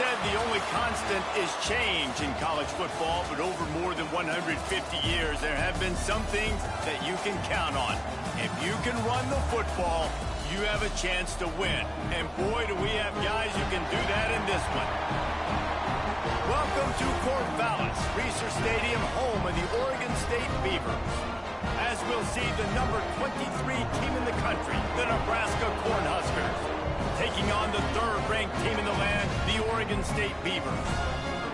said the only constant is change in college football, but over more than 150 years, there have been some things that you can count on. If you can run the football, you have a chance to win. And boy, do we have guys who can do that in this one. Welcome to Corvallis, Reser Stadium, home of the Oregon State Beavers. As we'll see the number 23 team in the country, the Nebraska Cornhuskers, taking on the third-ranked team in the land, the Oregon State Beavers.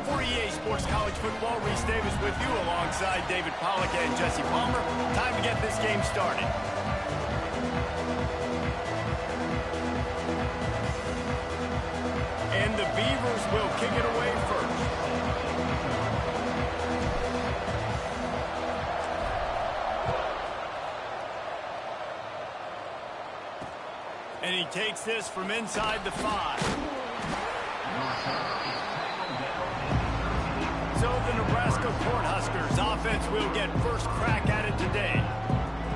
For EA Sports College Football, Reese Davis with you alongside David Pollack and Jesse Palmer. Time to get this game started. And the Beavers will kick it away first. And he takes this from inside the 5. So the Nebraska Cornhuskers offense will get first crack at it today.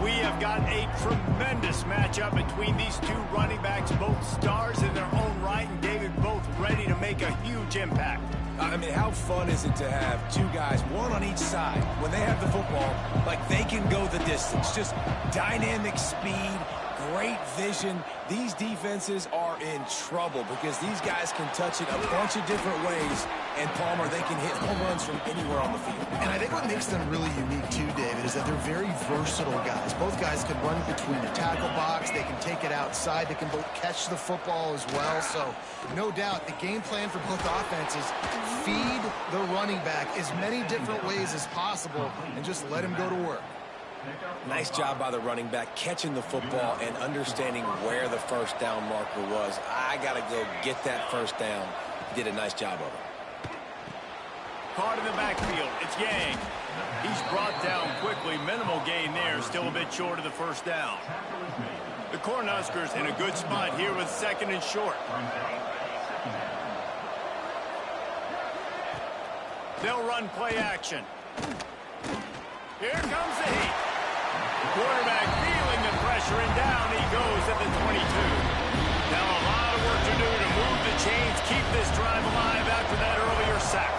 We have got a tremendous matchup between these two running backs, both stars in their own right, and David, both ready to make a huge impact. I mean, how fun is it to have two guys, one on each side, when they have the football, like they can go the distance. Just dynamic speed, great vision. These defenses are in trouble because these guys can touch it a bunch of different ways, and Palmer, they can hit home runs from anywhere on the field. And I think what makes them really unique too, David, is that they're very versatile guys. Both guys can run between the tackle box. They can take it outside. They can both catch the football as well. So no doubt the game plan for both offenses, feed the running back as many different ways as possible and just let him go to work. Nice job by the running back catching the football and understanding where the first down marker was. I got to go get that first down. He did a nice job of it. Caught in the backfield. It's Yang. He's brought down quickly. Minimal gain there. Still a bit short of the first down. The Cornhuskers in a good spot here with second and short. They'll run play action. Here comes the heat. Quarterback feeling the pressure, and down he goes at the 22. Now a lot of work to do to move the chains, keep this drive alive after that earlier sack.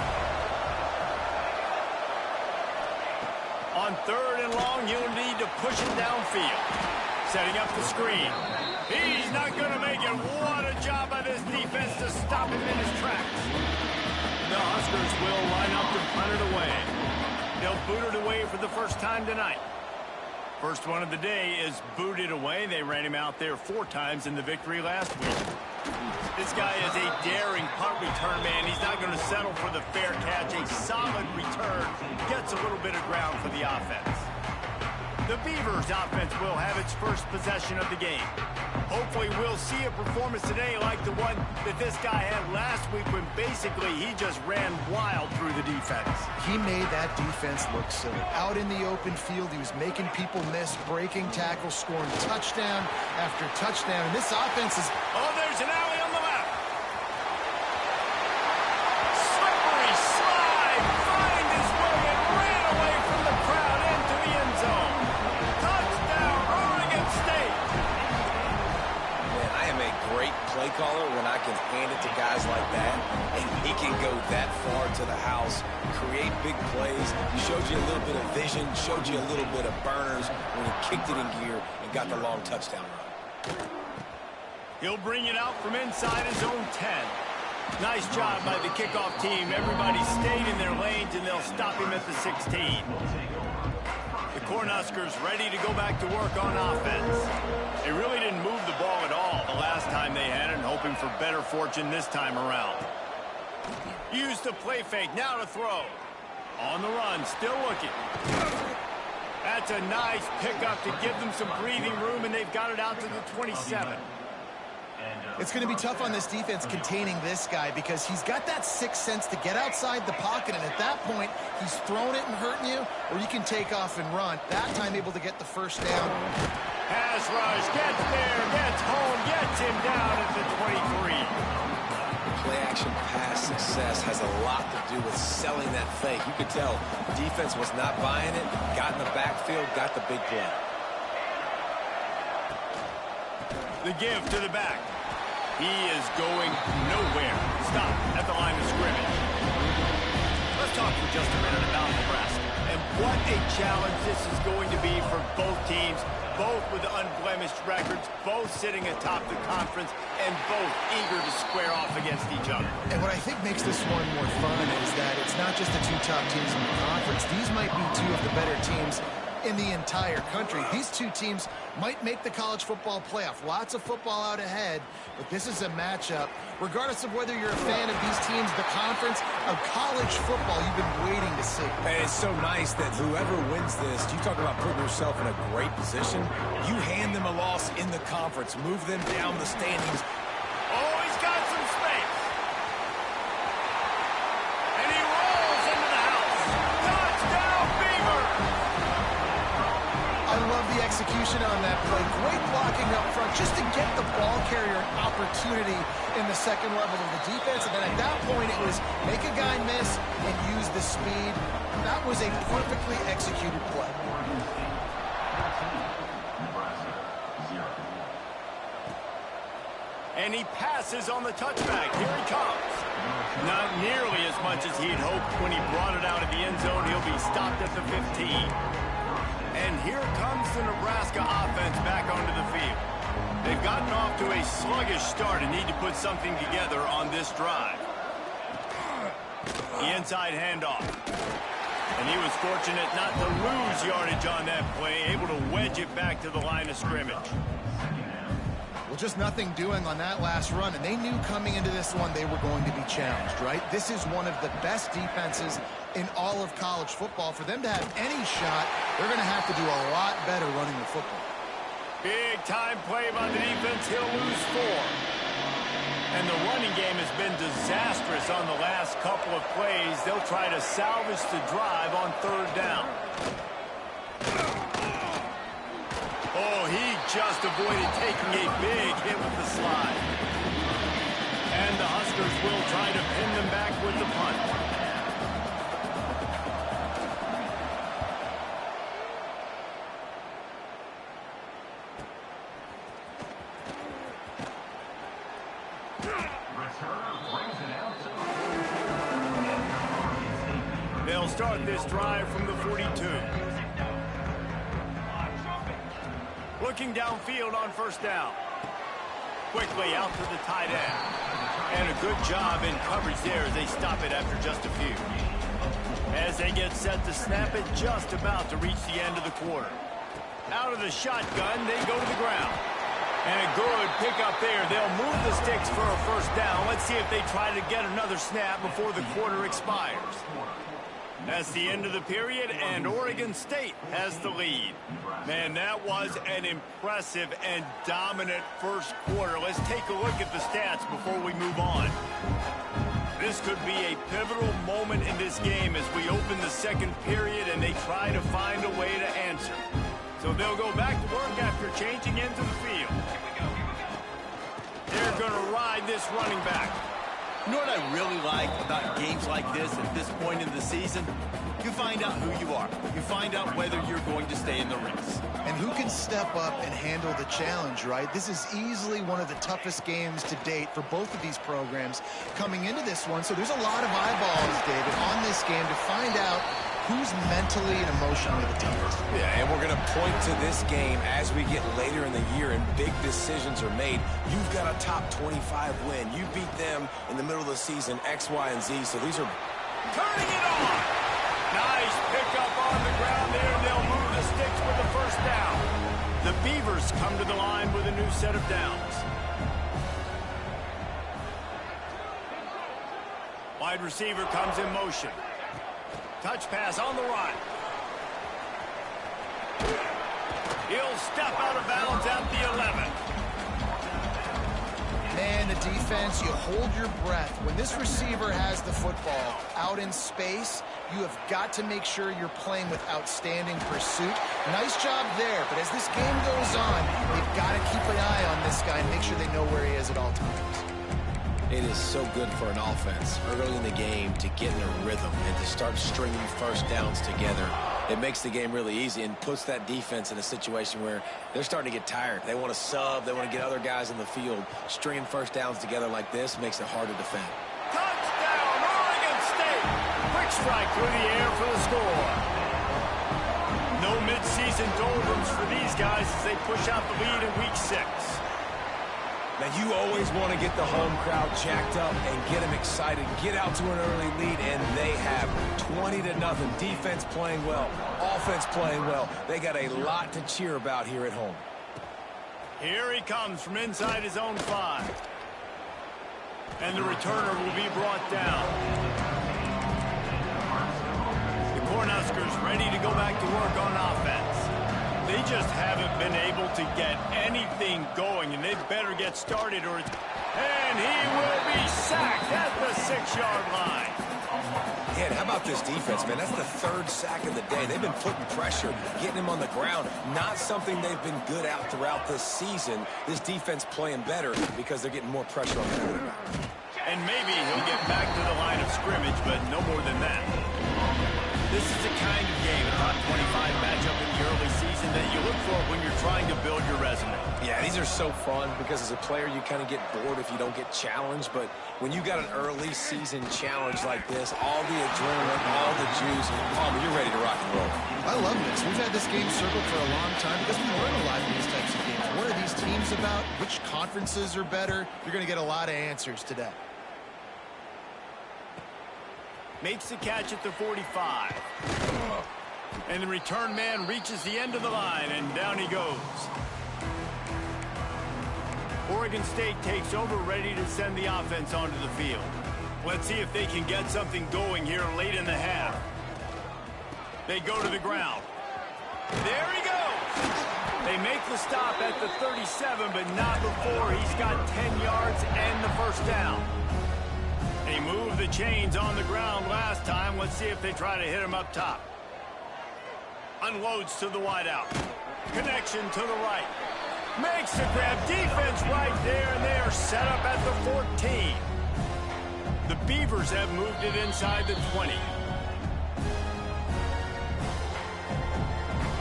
On third and long, he'll need to push it downfield. Setting up the screen. He's not going to make it. What a job by this defense to stop him in his tracks. The Huskers will line up to punt it away. They'll boot it away for the first time tonight. First one of the day is booted away. They ran him out there 4 times in the victory last week. This guy is a daring punt return man. He's not going to settle for the fair catch. A solid return. Gets a little bit of ground for the offense. The Beavers offense will have its first possession of the game. Hopefully we'll see a performance today like the one that this guy had last week when basically he just ran wild through the defense. He made that defense look silly. Out in the open field, he was making people miss, breaking tackles, scoring touchdown after touchdown. And this offense is... Oh, there's an alley on the left. Slippery slide. Find his way and ran away from the crowd into the end zone. Touchdown, Oregon State. Man, I am a great play caller when I can hand it to guys like that, and he can go that far to the house, create big plays. He showed you a little bit of vision, showed you a little bit of burners when he kicked it in gear and got the long touchdown run. He'll bring it out from inside his own 10. Nice job by the kickoff team. Everybody stayed in their lanes, and they'll stop him at the 16. The Cornhuskers ready to go back to work on offense. They really didn't move the ball at all the last time they had it, and hoping for better fortune this time around. Used the play fake, now to throw. On the run, still looking. That's a nice pickup to give them some breathing room, and they've got it out to the 27. It's going to be tough on this defense containing this guy because he's got that sixth sense to get outside the pocket, and at that point, he's throwing it and hurting you, or you can take off and run. That time able to get the first down. Pass rush, gets there, gets home, gets him down at the 23. Play-action pass success has a lot to do with selling that fake. You could tell the defense was not buying it, got in the backfield, got the big play. The give to the back. He is going nowhere. Stop at the line of scrimmage. Let's talk for just a minute about Nebraska. And what a challenge this is going to be for both teams, both with unblemished records, both sitting atop the conference, and both eager to square off against each other. And what I think makes this one more fun is that it's not just the two top teams in the conference. These might be two of the better teams in the entire country. These two teams might make the college football playoff. Lots of football out ahead, but this is a matchup. Regardless of whether you're a fan of these teams, the conference, of college football you've been waiting to see. And it's so nice that whoever wins this, you talk about putting yourself in a great position. You hand them a loss in the conference, move them down the standings. Oh, he's got some space. And he rolls into the house. Touchdown, Beaver! I love the execution on that play. Great blocking up front just to get the ball carrier an opportunity in the second level of the defense. And then at that point, it was make a guy miss and use the speed. That was a perfectly executed play. And he passes on the touchback. Here he comes. Not nearly as much as he'd hoped when he brought it out of the end zone. He'll be stopped at the 15. And here comes the Nebraska offense back onto the field. They've gotten off to a sluggish start and need to put something together on this drive. The inside handoff. And he was fortunate not to lose yardage on that play, able to wedge it back to the line of scrimmage. Well, just nothing doing on that last run, and they knew coming into this one they were going to be challenged, right? This is one of the best defenses in all of college football. For them to have any shot, they're going to have to do a lot better running the football. Big time play by the defense. He'll lose 4. And the running game has been disastrous on the last couple of plays. They'll try to salvage the drive on 3rd down. Oh, he just avoided taking a big hit with the slide. And the Huskers will try to pin them back with the punt. They'll start this drive from the 42. Looking downfield on 1st down. Quickly out to the tight end. And a good job in coverage there as they stop it after just a few. As they get set to snap it, just about to reach the end of the quarter. Out of the shotgun, they go to the ground. And a good pickup there. They'll move the sticks for a 1st down. Let's see if they try to get another snap before the quarter expires. That's the end of the period, and Oregon State has the lead. Man, that was an impressive and dominant first quarter. Let's take a look at the stats before we move on. This could be a pivotal moment in this game as we open the second period and they try to find a way to answer. So they'll go back to work after changing into the field. They're going to ride this running back. You know what I really like about games like this at this point in the season? You find out who you are. You find out whether you're going to stay in the race. And who can step up and handle the challenge, right? This is easily one of the toughest games to date for both of these programs coming into this one. So there's a lot of eyeballs, David, on this game to find out who's mentally and emotionally the toughest. Yeah, and we're going to point to this game as we get later in the year and big decisions are made. You've got a top 25 win. You beat them in the middle of the season, X, Y, and Z. So these are turning it on. Nice pickup on the ground there. They'll move the sticks for the 1st down. The Beavers come to the line with a new set of downs. Wide receiver comes in motion. Touch pass on the run. He'll step out of bounds at the 11. Man, the defense, you hold your breath. When this receiver has the football out in space, you have got to make sure you're playing with outstanding pursuit. Nice job there, but as this game goes on, they've got to keep an eye on this guy and make sure they know where he is at all times. It is so good for an offense early in the game to get in a rhythm and to start stringing 1st downs together. It makes the game really easy and puts that defense in a situation where they're starting to get tired. They want to sub. They want to get other guys in the field. Stringing first downs together like this makes it hard to defend. Touchdown, Oregon State! Quick strike through the air for the score. No midseason doldrums for these guys as they push out the lead in Week 6. Now, you always want to get the home crowd jacked up and get them excited, get out to an early lead, and they have 20-0. Defense playing well, offense playing well. They got a lot to cheer about here at home. Here he comes from inside his own 5. And the returner will be brought down. The Cornhuskers ready to go back to work on offense. They just haven't been able to get anything going, and they better get started or it's... And he will be sacked at the 6-yard line. Yeah, and how about this defense, man? That's the 3rd sack of the day. They've been putting pressure, getting him on the ground. Not something they've been good at throughout this season. This defense playing better because they're getting more pressure on the quarterback. And maybe he'll get back to the line of scrimmage, but no more than that. This is the kind of game, a top 25 matchup in the early season that you look for when you're trying to build your resume. Yeah, these are so fun because as a player, you kind of get bored if you don't get challenged. But when you got an early season challenge like this, all the adrenaline, all the juice, you're ready to rock and roll. I love this. We've had this game circled for a long time because we learn a lot in these types of games. What are these teams about? Which conferences are better? You're going to get a lot of answers today. Makes the catch at the 45. And the return man reaches the end of the line, and down he goes. Oregon State takes over, ready to send the offense onto the field. Let's see if they can get something going here late in the half. They go to the ground. There he goes! They make the stop at the 37, but not before he's got 10 yards and the first down. They moved the chains on the ground last time. Let's see if they try to hit him up top. Unloads to the wideout. Connection to the right. Makes the grab. Defense right there, and they are set up at the 14. The Beavers have moved it inside the 20.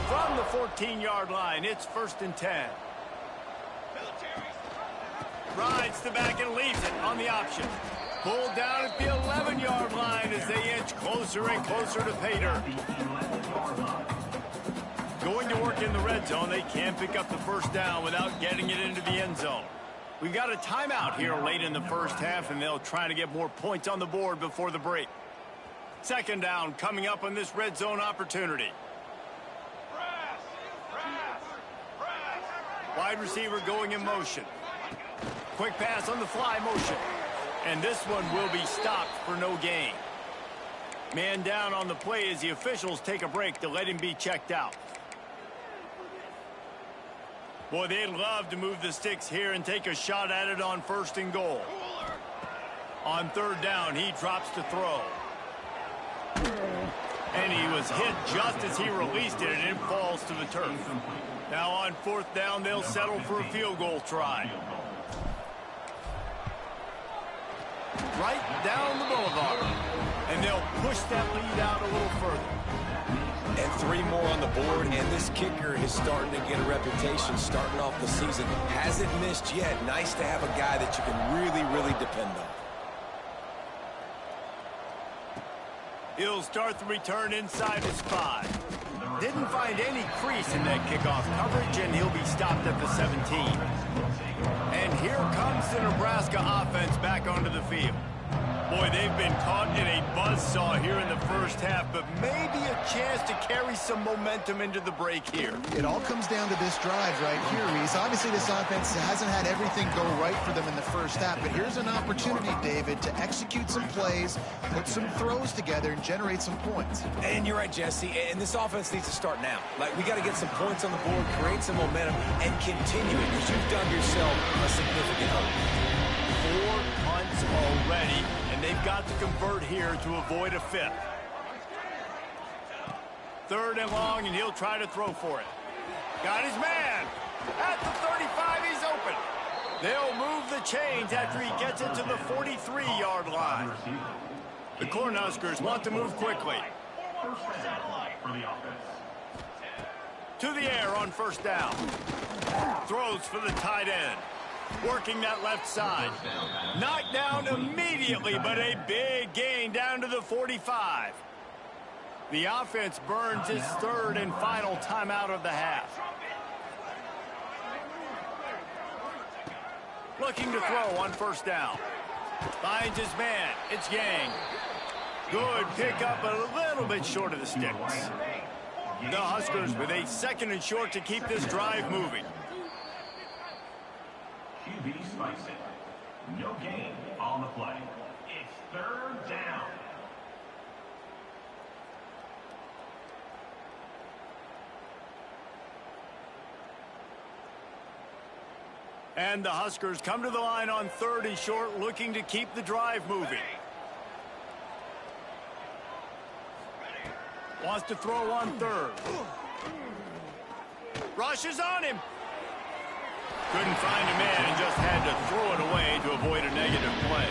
From the 14-yard line, it's 1st and 10. Rides the back and leaves it on the option. Pulled down at the 11-yard line as they inch closer and closer to pay dirt. Going to work in the red zone, they can't pick up the first down without getting it into the end zone. We've got a timeout here late in the first half, and they'll try to get more points on the board before the break. 2nd down coming up on this red zone opportunity. Wide receiver going in motion. Quick pass on the fly motion. And this one will be stopped for no gain. Man down on the play as the officials take a break to let him be checked out. Boy, they'd love to move the sticks here and take a shot at it on 1st and goal. On 3rd down, he drops to throw. And he was hit just as he released it, and it falls to the turf. Now on 4th down, they'll settle for a field goal try. Right down the boulevard. And they'll push that lead out a little further. And 3 more on the board, and this kicker is starting to get a reputation starting off the season. Hasn't missed yet. Nice to have a guy that you can really, really depend on. He'll start the return inside his 5. Didn't find any crease in that kickoff coverage, and he'll be stopped at the 17. And here comes the Nebraska offense back onto the field. Boy, they've been caught in a buzzsaw here in the first half, but maybe a chance to carry some momentum into the break here. It all comes down to this drive right here, Reese. Obviously, this offense hasn't had everything go right for them in the first half, but here's an opportunity, David, to execute some plays, put some throws together, and generate some points. And you're right, Jesse, and this offense needs to start now. Like, we got to get some points on the board, create some momentum, and continue it, because you've dug yourself a significant hole. 4 punts already, and they've got to convert here to avoid a 5th. 3rd and long, and he'll try to throw for it. Got his man. At the 35, he's open. They'll move the chains after he gets it to the 43-yard line. The Cornhuskers want to move quickly. To the air on first down. Throws for the tight end. Working that left side. Knocked down immediately, but a big gain down to the 45. The offense burns its third and final timeout of the half. Looking to throw on first down. Finds his man. It's Yang. Good pickup, but a little bit short of the sticks. The Huskers with a second and short to keep this drive moving. QB spikes it. No gain on the play. It's third down. And the Huskers come to the line on third and short, looking to keep the drive moving. Wants to throw on third. Rushes on him. Couldn't find a man and just had to throw it away to avoid a negative play.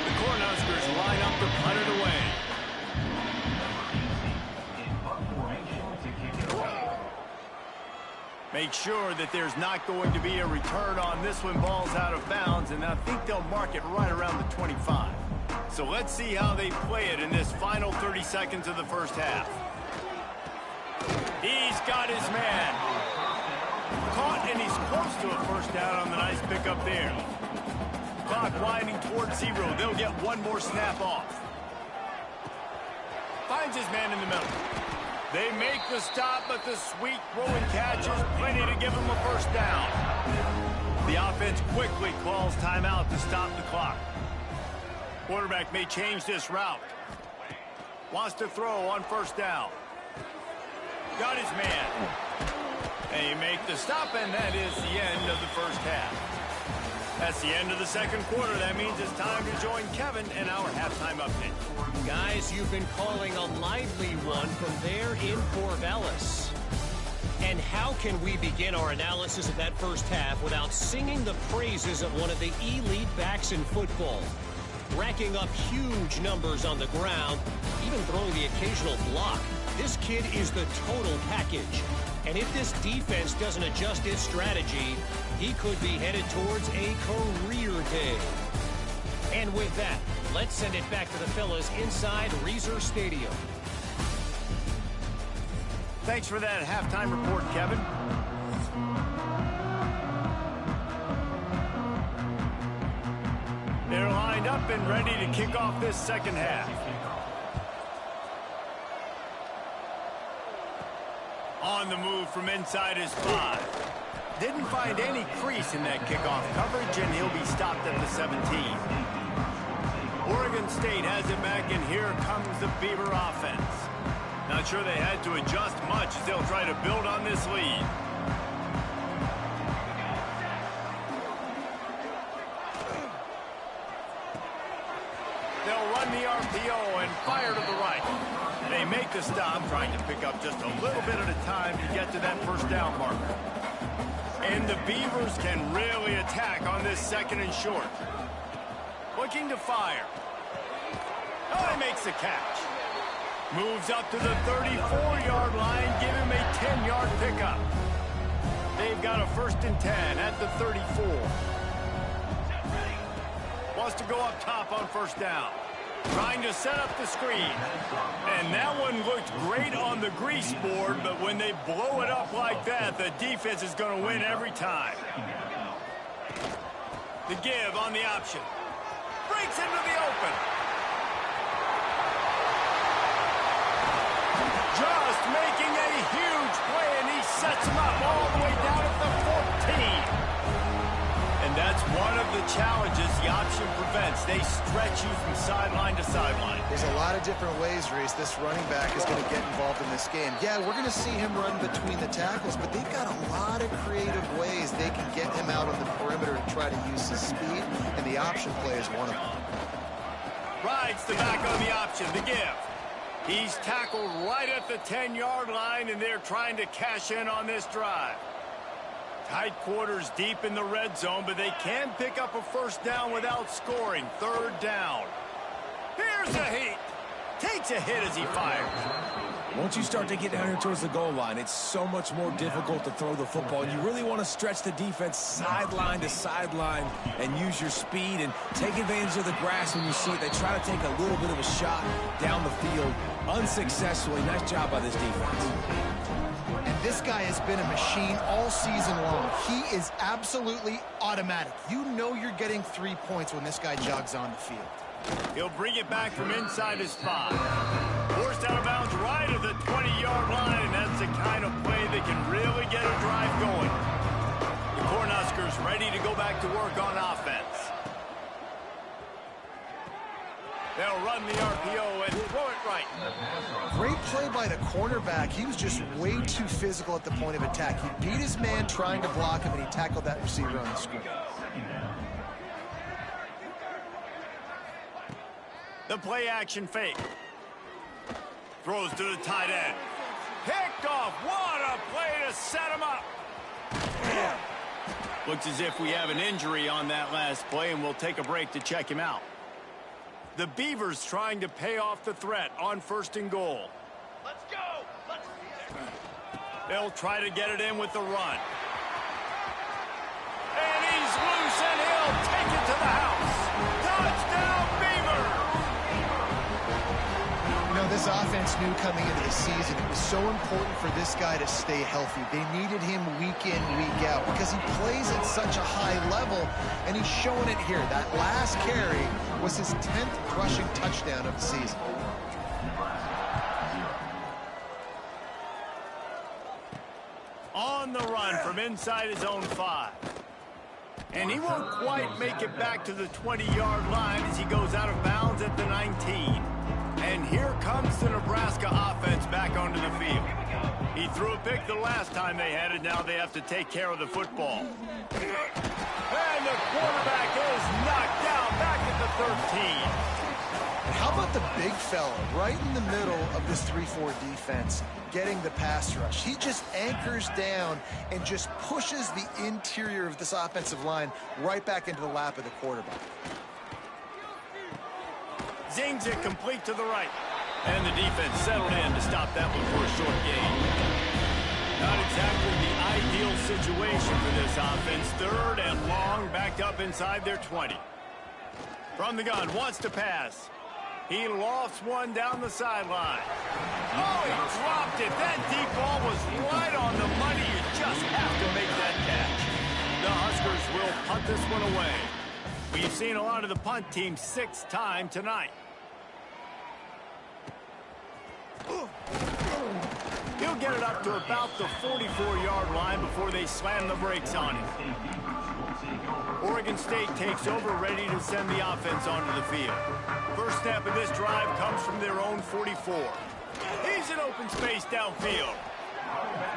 The Cornhuskers line up to punt it away. Make sure that there's not going to be a return on this when ball's out of bounds, and I think they'll mark it right around the 25. So let's see how they play it in this final 30 seconds of the first half. He's got his man. Caught, and he's close to a first down on the nice pickup there. Clock winding towards zero. They'll get one more snap off. Finds his man in the middle. They make the stop, but the sweet throwing catch is plenty to give them a first down. The offense quickly calls timeout to stop the clock. Quarterback may change this route. Wants to throw on first down. Got his man. They make the stop, and that is the end of the first half. That's the end of the second quarter. That means it's time to join Kevin in our halftime update. Guys, you've been calling a lively one from there in Corvallis. And how can we begin our analysis of that first half without singing the praises of one of the elite backs in football? Racking up huge numbers on the ground, even throwing the occasional block. This kid is the total package. And if this defense doesn't adjust its strategy, he could be headed towards a career day. And with that, let's send it back to the fellas inside Reser Stadium. Thanks for that halftime report, Kevin. They're lined up and ready to kick off this second half. On the move from inside his 5. Didn't find any crease in that kickoff coverage, and he'll be stopped at the 17. Oregon State has it back, and here comes the Beaver offense. Not sure they had to adjust much as they'll try to build on this lead. They'll run the RPO and fire to the right. They make the stop, trying to pick up just a little bit at a time to get to that first down marker. And the Beavers can really attack on this second and short. Looking to fire. Oh, he makes the catch. Moves up to the 34-yard line, give him a 10-yard pickup. They've got a 1st and 10 at the 34. Wants to go up top on first down. Trying to set up the screen. And that one looked great on the grease board, but when they blow it up like that, the defense is going to win every time. The give on the option. Breaks into the open. Just making a huge play, and he sets him up all the way down at the 14. And that's one of the challenges the option prevents. They stretch you from sideline to sideline. There's a lot of different ways, Reese, this running back is going to get involved in this game. Yeah, we're going to see him run between the tackles, but they've got a lot of creative ways they can get him out on the perimeter and try to use his speed, and the option play is one of them. Rides the back on the option, the give. He's tackled right at the 10-yard line, and they're trying to cash in on this drive. Tight quarters deep in the red zone, but they can pick up a first down without scoring. 3rd down. Here's a hit. Takes a hit as he fires. Once you start to get down here towards the goal line, it's so much more difficult to throw the football. And you really want to stretch the defense sideline to sideline and use your speed and take advantage of the grass when you see it. They try to take a little bit of a shot down the field unsuccessfully. Nice job by this defense. And this guy has been a machine all season long. He is absolutely automatic. You know you're getting 3 points when this guy jogs on the field. He'll bring it back from inside his 5. Forced out of bounds right at the 20-yard line. That's the kind of play that can really get a drive going. The Cornhuskers ready to go back to work on offense. They'll run the RPO and throw it right. Great play by the cornerback. He was just way too physical at the point of attack. He beat his man trying to block him, and he tackled that receiver on the screen. The play action fake. Throws to the tight end. Picked off. What a play to set him up. Looks as if we have an injury on that last play, and we'll take a break to check him out. The Beavers trying to pay off the threat on 1st and goal. Let's go. They'll try to get it in with the run. And he's loose, and he'll take it to the house. Touchdown, Beavers! You know, this offense knew coming into the season it was so important for this guy to stay healthy. They needed him week in, week out because he plays at such a high level, and he's showing it here. That last carry was his 10th rushing touchdown of the season. On the run from inside his own 5. And he won't quite make it back to the 20-yard line as he goes out of bounds at the 19. And here comes the Nebraska offense back onto the field. He threw a pick the last time they had it. Now they have to take care of the football. And the quarterback is knocked down back at the 13. And how about the big fella right in the middle of this 3-4 defense getting the pass rush? He just anchors down and just pushes the interior of this offensive line right back into the lap of the quarterback. Zings it complete to the right. And the defense settled in to stop that one for a short gain. Not exactly the ideal situation for this offense. 3rd and long, backed up inside their 20. From the gun, wants to pass. He lofts one down the sideline. Oh, he dropped it. That deep ball was right on the money. You just have to make that catch. The Huskers will punt this one away. We've seen a lot of the punt team 6th time tonight. He'll get it up to about the 44-yard line before they slam the brakes on it. Oregon State takes over, ready to send the offense onto the field. First snap of this drive comes from their own 44. He's in open space downfield.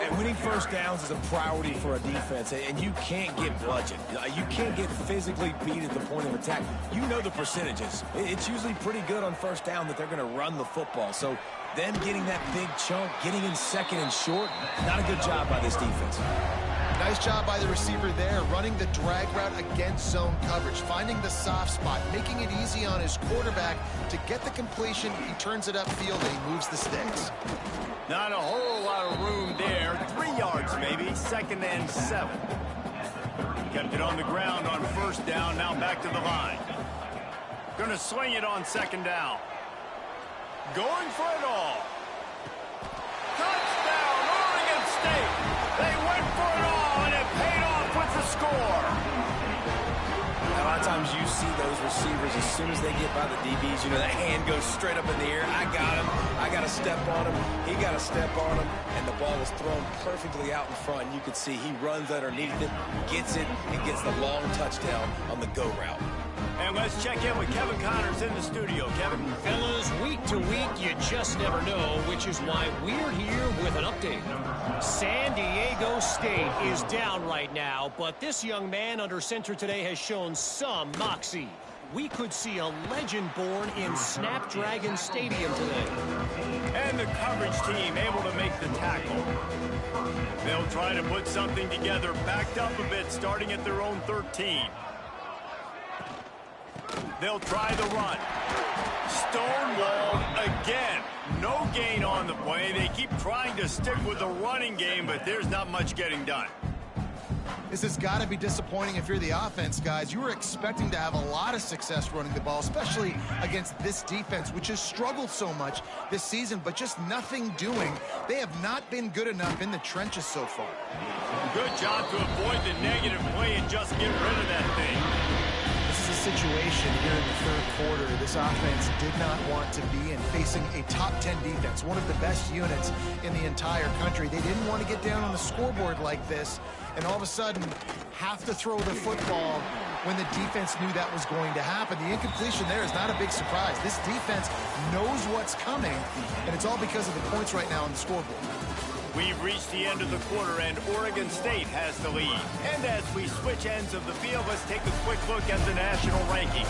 And winning first downs is a priority for a defense, and you can't get bludgeoned. You can't get physically beat at the point of attack. You know the percentages. It's usually pretty good on first down that they're going to run the football. So them getting that big chunk, getting in 2nd and short, not a good job by this defense. Nice job by the receiver there, running the drag route against zone coverage, finding the soft spot, making it easy on his quarterback to get the completion. He turns it upfield and he moves the sticks. Not a whole lot of room there. 3 yards maybe. 2nd and 7. Kept it on the ground on 1st down. Now back to the line. Going to swing it on 2nd down. Going for it all. Touchdown, Oregon State. They went for it all, and it paid off with the score. A lot of times you see those receivers, as soon as they get by the DBs, you know, that hand goes straight up in the air. I got him. I got to step on him. He got to step on him. And the ball is thrown perfectly out in front. You can see he runs underneath it, gets it, and gets the long touchdown on the go route. And let's check in with Kevin Connors in the studio. Kevin? Fellas, week to week, you just never know, which is why we're here with an update. San Diego State is down right now, but this young man under center today has shown some moxie. We could see a legend born in Snapdragon Stadium today. And the coverage team able to make the tackle. They'll try to put something together, backed up a bit, starting at their own 13. They'll try the run. Stonewalled again. No gain on the play. They keep trying to stick with the running game, but there's not much getting done. This has got to be disappointing if you're the offense, guys. You were expecting to have a lot of success running the ball, especially against this defense, which has struggled so much this season, but just nothing doing. They have not been good enough in the trenches so far. Good job to avoid the negative play and just get rid of that thing. This is a situation here in the third quarter this offense did not want to be in, facing a top 10 defense, one of the best units in the entire country. They didn't want to get down on the scoreboard like this and all of a sudden have to throw the football when the defense knew that was going to happen. The incompletion there is not a big surprise. This defense knows what's coming, and it's all because of the points right now on the scoreboard. We've reached the end of the quarter, and Oregon State has the lead. And as we switch ends of the field, let's take a quick look at the national rankings.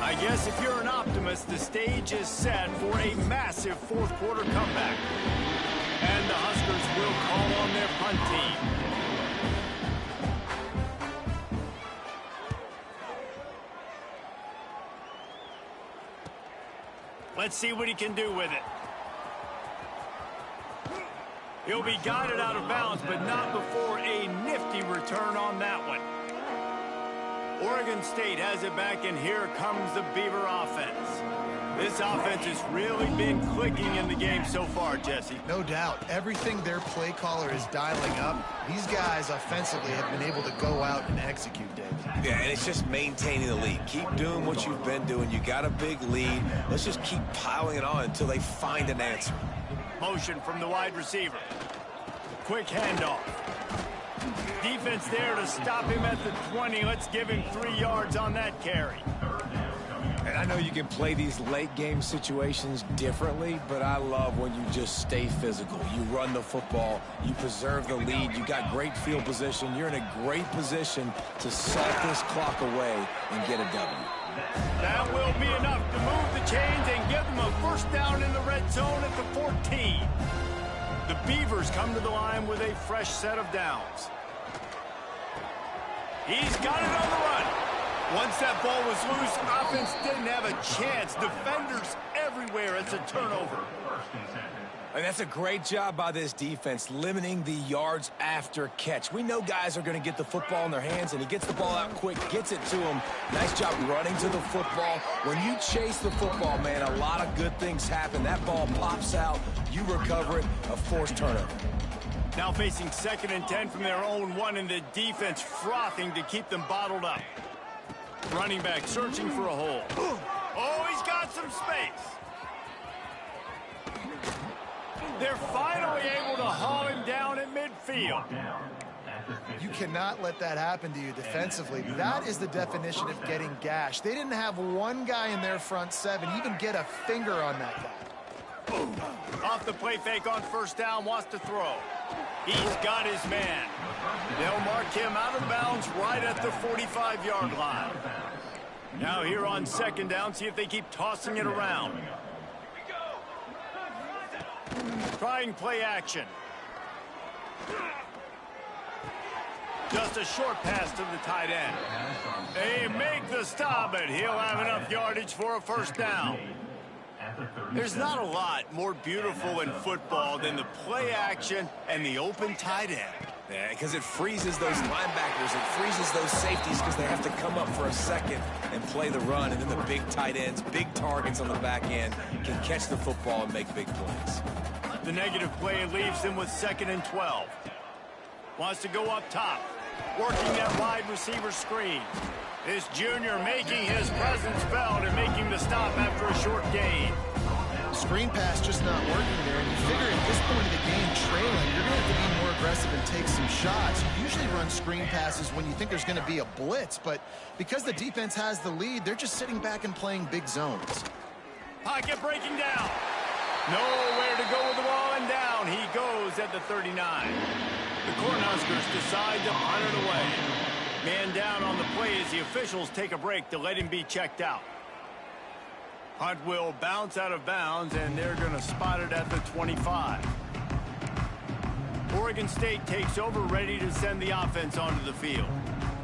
I guess if you're an optimist, the stage is set for a massive fourth quarter comeback. And the Huskers will call on their punt team. Let's see what he can do with it. He'll be guided out of bounds, but not before a nifty return on that one. Oregon State has it back, and here comes the Beaver offense. This offense has really been clicking in the game so far, Jesse. No doubt. Everything their play caller is dialing up, these guys offensively have been able to go out and execute, Dave. Yeah, and it's just maintaining the lead. Keep doing what you've been doing. You got a big lead. Let's just keep piling it on until they find an answer. Motion from the wide receiver. Quick handoff. Defense there to stop him at the 20. Let's give him 3 yards on that carry. And I know you can play these late game situations differently, but I love when you just stay physical. You run the football, you preserve the lead, you got great field position, you're in a great position to sack this clock away and get a W. That will be enough to move the chains and give them a first down in the red zone at the 14. The Beavers come to the line with a fresh set of downs. He's got it on the run. Once that ball was loose, offense didn't have a chance. Defenders everywhere. It's a turnover. And that's a great job by this defense, limiting the yards after catch. We know guys are going to get the football in their hands, and he gets the ball out quick, gets it to him. Nice job running to the football. When you chase the football, man, a lot of good things happen. That ball pops out, you recover it, a forced turnover. Now facing 2nd and 10 from their own 1, and the defense frothing to keep them bottled up. Running back searching for a hole. Oh, he's got some space. They're finally able to haul him down at midfield. You cannot let that happen to you defensively. That is the definition of getting gashed. They didn't have one guy in their front 7 even get a finger on that guy. Off the play fake on first down, wants to throw. He's got his man. They'll mark him out of bounds right at the 45-yard line. Now here on 2nd down, see if they keep tossing it around. Trying play action. Just a short pass to the tight end. They make the stop, but he'll have enough yardage for a first down. There's not a lot more beautiful in football than the play action and the open tight end. Yeah, because it freezes those linebackers, it freezes those safeties because they have to come up for a second and play the run, and then the big tight ends, big targets on the back end can catch the football and make big plays. The negative play leaves him with 2nd and 12. Wants to go up top, working that wide receiver screen. This junior making his presence felt and making the stop after a short gain. Screen pass just not working there, and you figure at this point of the game, trailing, you're going to have to be more aggressive and take some shots. You usually run screen passes when you think there's going to be a blitz, but because the defense has the lead, they're just sitting back and playing big zones. Pocket breaking down. Nowhere to go with the ball, and down he goes at the 39. The Cornhuskers decide to punt it away. Man down on the play as the officials take a break to let him be checked out. Punt will bounce out of bounds, and they're going to spot it at the 25. Oregon State takes over, ready to send the offense onto the field.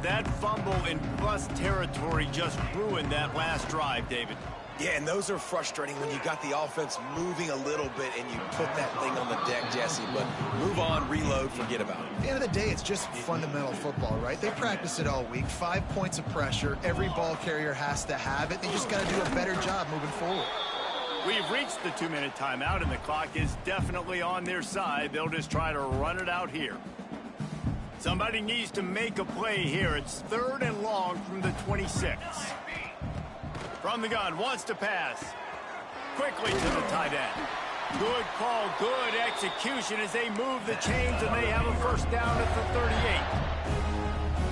that fumble in bus territory just ruined that last drive, David. Yeah, and those are frustrating when you got the offense moving a little bit and you put that thing on the deck, Jesse. But move on, reload, forget about it. At the end of the day, it's just fundamental football, right? They practice it all week. 5 points of pressure. Every ball carrier has to have it. They just got to do a better job moving forward. We've reached the 2-minute timeout, and the clock is definitely on their side. They'll just try to run it out here. Somebody needs to make a play here. It's 3rd and long from the 26. From the gun, wants to pass. Quickly to the tight end. Good call, good execution as they move the chains, and they have a first down at the 38.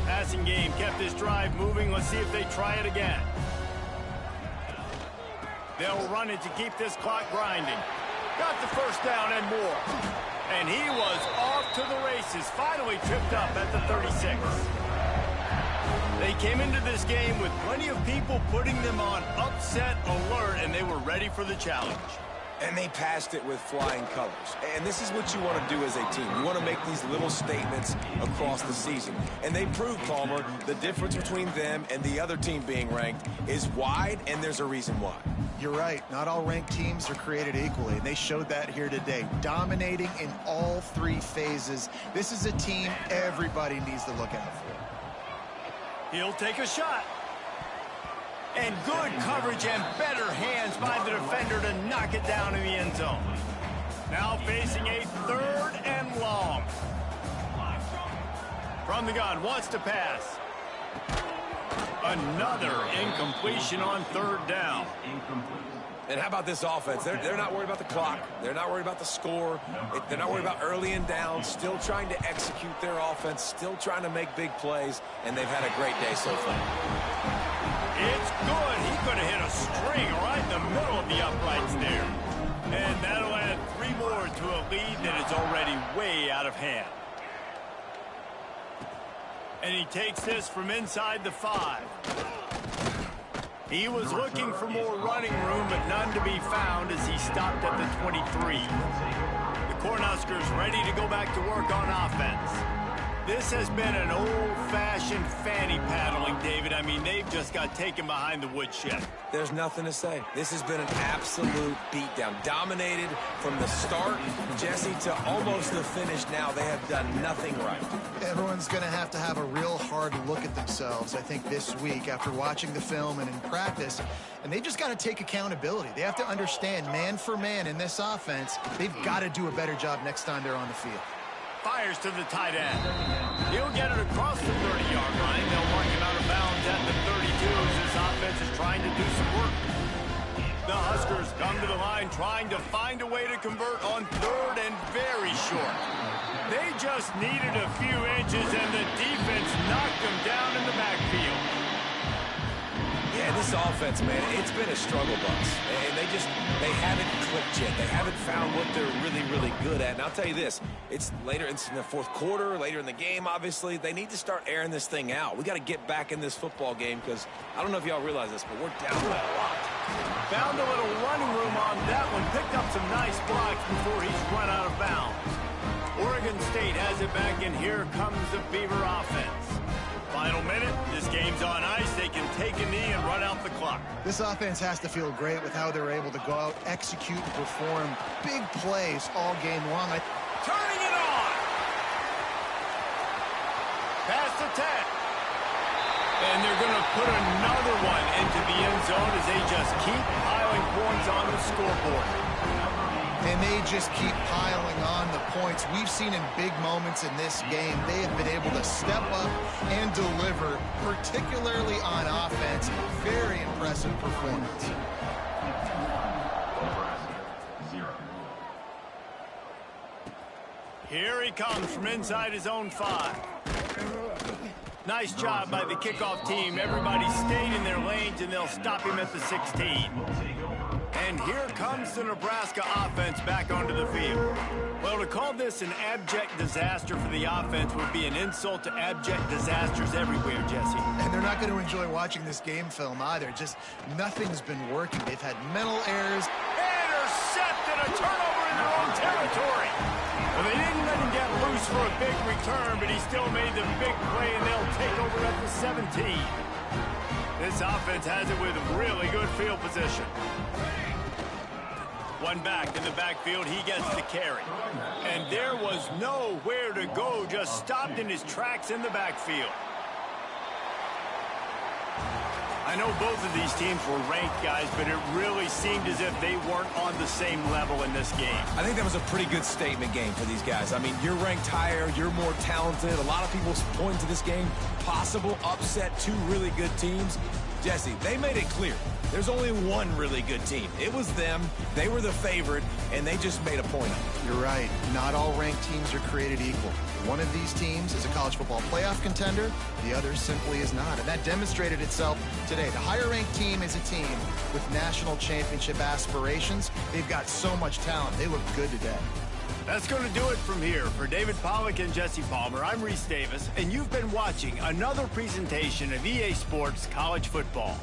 Passing game kept this drive moving. Let's see if they try it again. They'll run it to keep this clock grinding. Got the first down and more. And he was off to the races, finally tripped up at the 36. They came into this game with plenty of people putting them on upset alert, and they were ready for the challenge. And they passed it with flying colors. And this is what you want to do as a team. You want to make these little statements across the season. And they proved, Palmer, the difference between them and the other team being ranked is wide, and there's a reason why. You're right. Not all ranked teams are created equally, and they showed that here today. Dominating in all 3 phases. This is a team everybody needs to look out for. He'll take a shot. And good coverage and better hands by the defender to knock it down in the end zone. Now facing a 3rd and long. From the gun, wants to pass. Another incompletion on 3rd down. And how about this offense? They're not worried about the clock. They're not worried about the score. They're not worried about early and down. Still trying to execute their offense. Still trying to make big plays. And they've had a great day so far. It's good. He could have hit a string right in the middle of the uprights there. And that'll add 3 more to a lead that is already way out of hand. And he takes this from inside the 5. He was looking for more running room, but none to be found as he stopped at the 23. The Cornhuskers ready to go back to work on offense. This has been an old-fashioned fanny paddling, David. I mean, they've just got taken behind the woodshed. There's nothing to say. This has been an absolute beatdown. Dominated from the start, Jesse, to almost the finish now. They have done nothing right. Everyone's going to have a real hard look at themselves, I think, this week after watching the film and in practice. And they just got to take accountability. They have to understand, man for man in this offense, they've got to do a better job next time they're on the field. Fires to the tight end. He'll get it across the 30-yard line. They'll mark him out of bounds at the 32 as this offense is trying to do some work. The Huskers come to the line trying to find a way to convert on 3rd and very short. They just needed a few inches, and the defense knocked them down in the backfield. Yeah, this offense, man, it's been a struggle bus. And they haven't clicked yet. They haven't found what they're really, really good at. And I'll tell you this, it's later in the 4th quarter, later in the game, obviously. They need to start airing this thing out. We got to get back in this football game because I don't know if y'all realize this, but we're down by a lot. Found a little running room on that one. Picked up some nice blocks before he's run out of bounds. Oregon State has it back, and here comes the Beaver offense. Final minute, this game's on ice. They can take a knee and run out the clock. This offense has to feel great with how they're able to go out, execute, and perform big plays all game long. Turning it on! Pass to 10. And they're going to put another one into the end zone as they just keep piling points on the scoreboard. And they just keep piling on the points. We've seen in big moments in this game, they have been able to step up and deliver, particularly on offense. Very impressive performance. Here he comes from inside his own 5. Nice job by the kickoff team. Everybody stayed in their lanes, and they'll stop him at the 16. And here comes the Nebraska offense back onto the field. Well, to call this an abject disaster for the offense would be an insult to abject disasters everywhere, Jesse. And they're not going to enjoy watching this game film either. Just nothing's been working. They've had mental errors. Intercepted, a turnover in their own territory. Well, they didn't let him get loose for a big return, but he still made the big play, and they'll take over at the 17. This offense has it with really good field position. One back in the backfield, he gets the carry. And there was nowhere to go, just stopped in his tracks in the backfield. I know both of these teams were ranked, guys, but it really seemed as if they weren't on the same level in this game. I think that was a pretty good statement game for these guys. I mean, you're ranked higher, you're more talented. A lot of people point to this game, possible upset, two really good teams. Jesse, they made it clear. There's only one really good team. It was them. They were the favorite, and they just made a point of it. You're right. Not all ranked teams are created equal. One of these teams is a college football playoff contender. The other simply is not. And that demonstrated itself today. The higher-ranked team is a team with national championship aspirations. They've got so much talent. They look good today. That's going to do it from here. For David Pollack and Jesse Palmer, I'm Reese Davis, and you've been watching another presentation of EA Sports College Football.